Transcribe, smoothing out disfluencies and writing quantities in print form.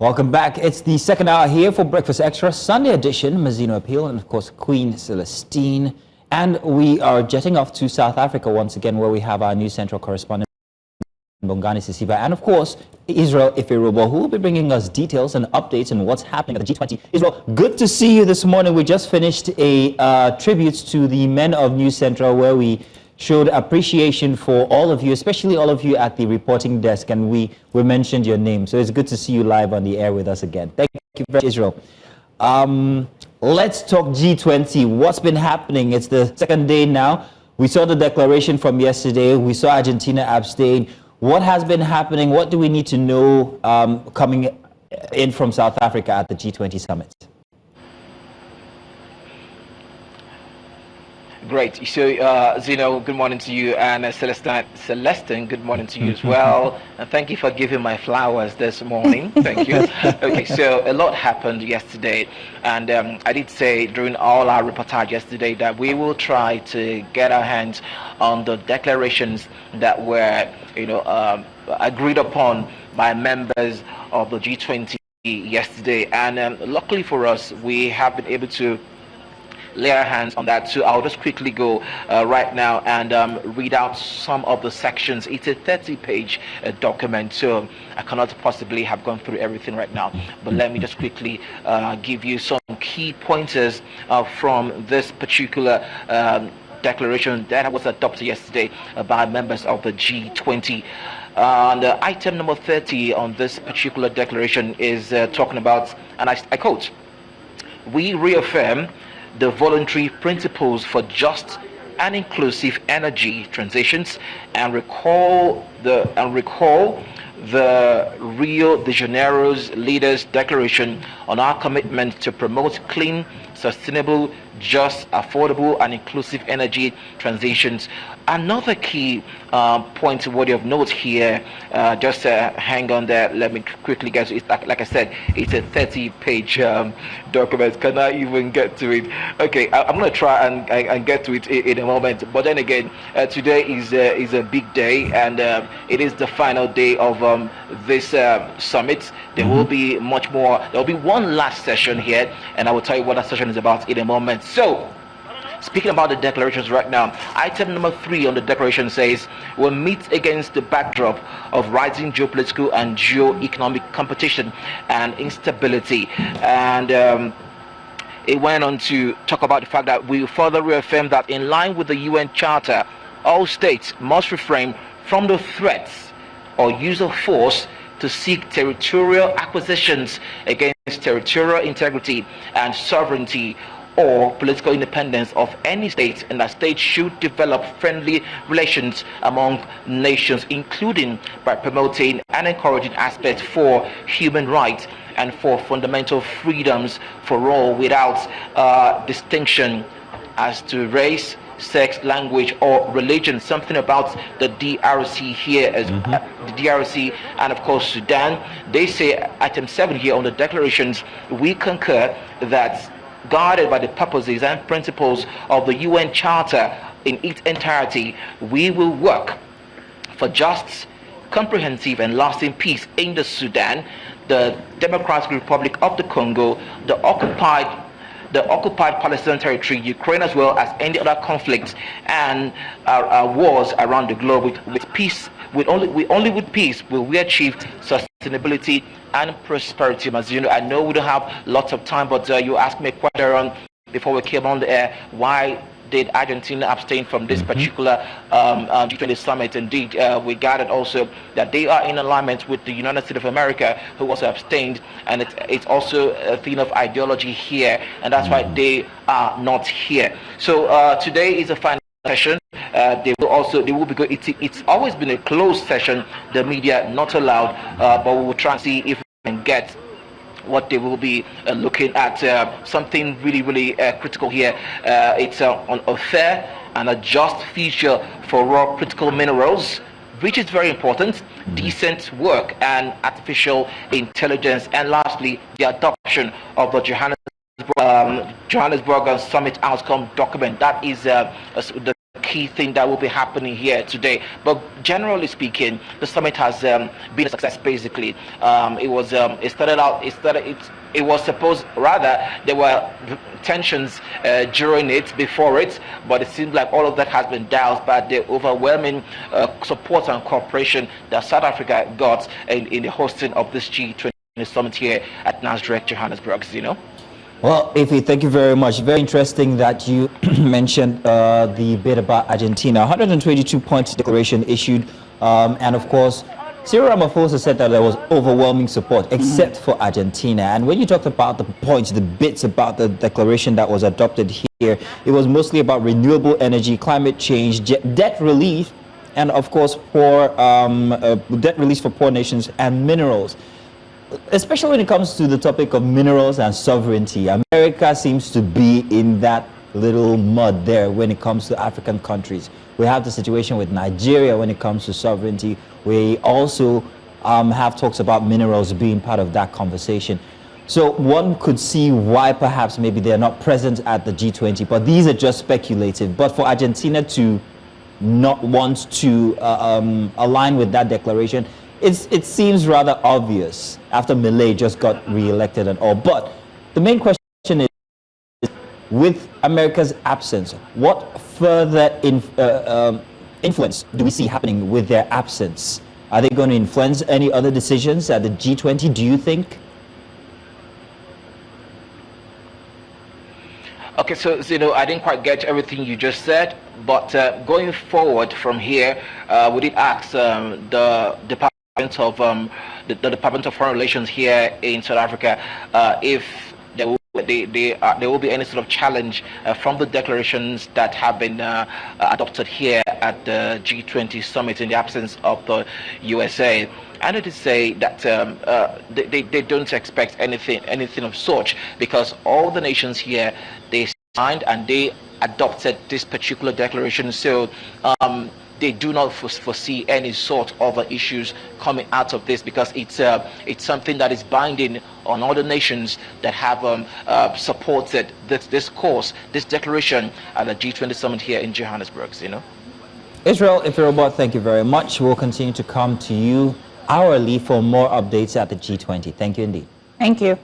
Welcome back. It's the second hour here for Breakfast Extra Sunday edition. Mazino Appeal and of course Queen Celestine. And we are jetting off to South Africa once again, where we have our new central correspondent Bongani Sisiba, and of course Israel Eferobo, who will be bringing us details and updates on what's happening at the G20. Israel, good to see you this morning. We just finished a tribute to the men of New Central, where we showed appreciation for all of you, especially all of you at the reporting desk, and we mentioned your name. So it's good to see you live on the air with us again. Thank you very much, Israel. Let's talk G20. What's been happening? It's the second day now. We saw the declaration from yesterday. We saw Argentina abstain. What has been happening? What do we need to know coming in from South Africa at the G20 Summit? Great. So, Zeno, good morning to you, and Celestine, good morning to you as well. And thank you for giving my flowers this morning. Thank you. Okay, so a lot happened yesterday, and I did say during all our reportage yesterday that we will try to get our hands on the declarations that were, agreed upon by members of the G20 yesterday. And luckily for us, we have been able to lay our hands on that. So I'll just quickly go right now and read out some of the sections. It's a 30-page document, so I cannot possibly have gone through everything right now, but let me just quickly give you some key pointers from this particular declaration that was adopted yesterday by members of the G20. The item number 30 on this particular declaration is talking about, and I quote, "We reaffirm the voluntary principles for just and inclusive energy transitions and recall the Rio de Janeiro's leaders' declaration on our commitment to promote clean, sustainable, just, affordable, and inclusive energy transitions." Another key point worthy of note here, just hang on there, let me quickly get to it. Like I said, it's a 30-page document. Can I even get to it? Okay, I'm going to try and get to it in a moment. But then again, today is a big day, and it is the final day of this summit. There will be much more. There will be one last session here, and I will tell you what that session is about in a moment. So, speaking about the declarations right now, item number 3 on the declaration says, "We'll meet against the backdrop of rising geopolitical and geo-economic competition and instability." And it went on to talk about the fact that we further reaffirm that in line with the UN Charter, all states must refrain from the threats or use of force to seek territorial acquisitions against territorial integrity and sovereignty or political independence of any state, and that states should develop friendly relations among nations, including by promoting and encouraging aspects for human rights and for fundamental freedoms for all without distinction as to race, sex, language, or religion. Something about the DRC here as the DRC and of course Sudan. They say item 7 here on the declarations, "We concur that guided by the purposes and principles of the UN Charter in its entirety, we will work for just, comprehensive, and lasting peace in the Sudan, the Democratic Republic of the Congo, the occupied Palestinian territory, Ukraine, as well as any other conflicts and wars around the globe. With peace, only with peace will we achieve sustainability and prosperity." As you know, I know we don't have lots of time, but you asked me a question on before we came on the air, why did Argentina abstain from this particular G20 summit? Indeed, we gathered also that they are in alignment with the United States of America, who also abstained, and it's also a thing of ideology here, and that's why they are not here. So today is a final session. They will be good. It's always been a closed session, the media not allowed, but we will try and see if we can get what they will be looking at, something really critical here. It's on a fair and a just future for raw critical minerals, which is very important, decent work and artificial intelligence, and lastly the adoption of the Johannesburg Summit outcome document. That is the key thing that will be happening here today. But generally speaking, the summit has been a success. Basically, it was supposed, rather, there were tensions during it, before it, but it seems like all of that has been doused by the overwhelming support and cooperation that South Africa got in the hosting of this G20 Summit here at Nasdaq, Johannesburg, Well, Ife, thank you very much. Very interesting that you mentioned the bit about Argentina. 122-point declaration issued, and of course, Cyril Ramaphosa said that there was overwhelming support, except for Argentina. And when you talked about the points, the bits about the declaration that was adopted here, it was mostly about renewable energy, climate change, debt relief, and of course, debt release for poor nations and minerals. Especially when it comes to the topic of minerals and sovereignty, America seems to be in that little mud there when it comes to African countries. We have the situation with Nigeria when it comes to sovereignty. We also have talks about minerals being part of that conversation. So one could see why perhaps maybe they're not present at the G20, but these are just speculative. But for Argentina to not want to align with that declaration, it seems rather obvious after Milei just got re-elected and all. But the main question is, with America's absence, what further influence do we see happening with their absence? Are they going to influence any other decisions at the G20, do you think? Okay, so I didn't quite get everything you just said, but going forward from here, we did ask the Department of the Department of Foreign Relations here in South Africa if there will be any sort of challenge from the declarations that have been adopted here at the G20 Summit in the absence of the USA. And it is say that they don't expect anything of such, because all the nations here, they signed and they adopted this particular declaration. So they do not foresee any sort of issues coming out of this, because it's something that is binding on other nations that have supported this course, this declaration at the G20 Summit here in Johannesburg. Israel Eferobo, thank you very much. We'll continue to come to you hourly for more updates at the G20. Thank you indeed. Thank you.